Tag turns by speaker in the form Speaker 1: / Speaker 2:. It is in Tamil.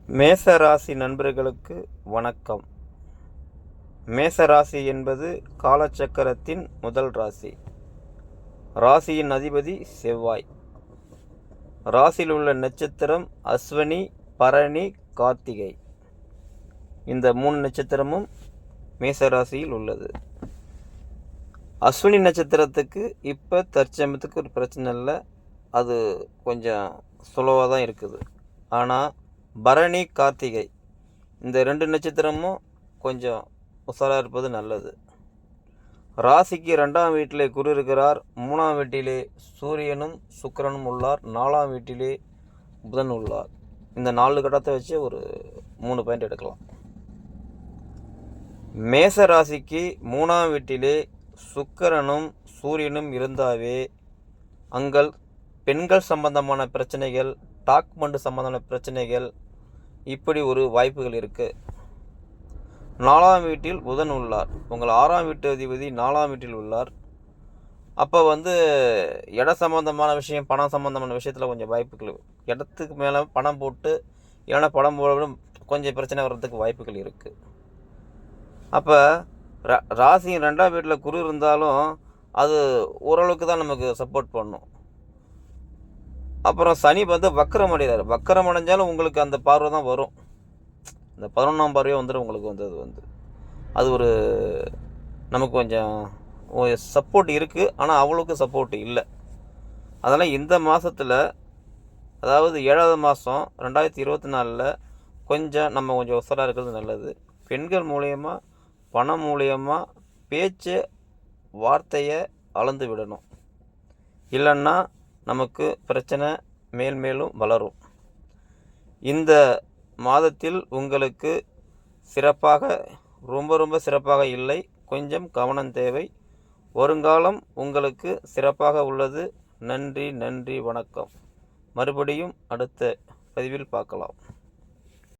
Speaker 1: மேச ராசி நண்பர்களுக்கு வணக்கம். மேச ராசி என்பது காலச்சக்கரத்தின் முதல் ராசி. ராசியின் அதிபதி செவ்வாய். ராசியில் உள்ள நட்சத்திரம் அஸ்வினி, பரணி, கார்த்திகை. இந்த 3 நட்சத்திரமும் மேச ராசியில் உள்ளது. அஸ்வினி நட்சத்திரத்துக்கு இப்போ தற்சமயத்துக்கு ஒரு பிரச்சனை இல்லை, அது கொஞ்சம் சுலவாக தான் இருக்குது. ஆனால் பரணி, கார்த்திகை இந்த 2 நட்சத்திரமும் கொஞ்சம் உஷாராக இருப்பது நல்லது. ராசிக்கு 2ஆம் வீட்டிலே குரு இருக்கிறார், 3ஆம் வீட்டிலே சூரியனும் சுக்கிரனும் உள்ளார், 4ஆம் வீட்டிலே புதன் உள்ளார். இந்த 4 கட்டத்தை வச்சு ஒரு 3 பாயிண்ட் எடுக்கலாம். மேச ராசிக்கு 3ஆம் வீட்டிலே சுக்கிரனும் சூரியனும் இருந்தாவே அங்கள் பெண்கள் சம்பந்தமான பிரச்சனைகள், டாக்குமெண்ட் சம்பந்தமான பிரச்சனைகள், இப்படி ஒரு வாய்ப்புகள் இருக்குது. 4ஆம் வீட்டில் புதன் உள்ளார், உங்கள் 6ஆம் வீட்டு அதிபதி 4ஆம் வீட்டில் உள்ளார். அப்போ இட சம்பந்தமான விஷயம், பணம் சம்பந்தமான விஷயத்தில் கொஞ்சம் வாய்ப்புகள், இடத்துக்கு மேலே பணம் போட்டு இல்லைன்னா பணம் போட கொஞ்சம் பிரச்சனை வர்றதுக்கு வாய்ப்புகள் இருக்குது. அப்போ ராசியின் 2ஆம் வீட்டில் குரு இருந்தாலும் அது ஓரளவுக்கு தான் நமக்கு சப்போர்ட் பண்ணும். அப்புறம் சனி வக்கரம் அடைகிறார். வக்கரம் அடைஞ்சாலும் உங்களுக்கு அந்த பார்வை தான் வரும். இந்த 11ஆம் பார்வையாக வந்துடும் உங்களுக்கு. அது ஒரு நமக்கு கொஞ்சம் சப்போர்ட் இருக்குது, ஆனால் அவ்வளோக்கு சப்போர்ட் இல்லை. அதனால் இந்த மாதத்தில், அதாவது 7ஆவது மாதம் 2024 கொஞ்சம் உஷாராக இருக்கிறது நல்லது. பெண்கள் மூலயமா, பணம் மூலயமா பேச்சு வார்த்தையை அளந்து விடணும், இல்லைன்னா நமக்கு பிரச்சனை மேலும் வளரும். இந்த மாதத்தில் உங்களுக்கு சிறப்பாக, ரொம்ப சிறப்பாக இல்லை, கொஞ்சம் கவனம் தேவை. வருங்காலம் உங்களுக்கு சிறப்பாக உள்ளது. நன்றி, வணக்கம். மறுபடியும் அடுத்த பதிவில் பார்க்கலாம்.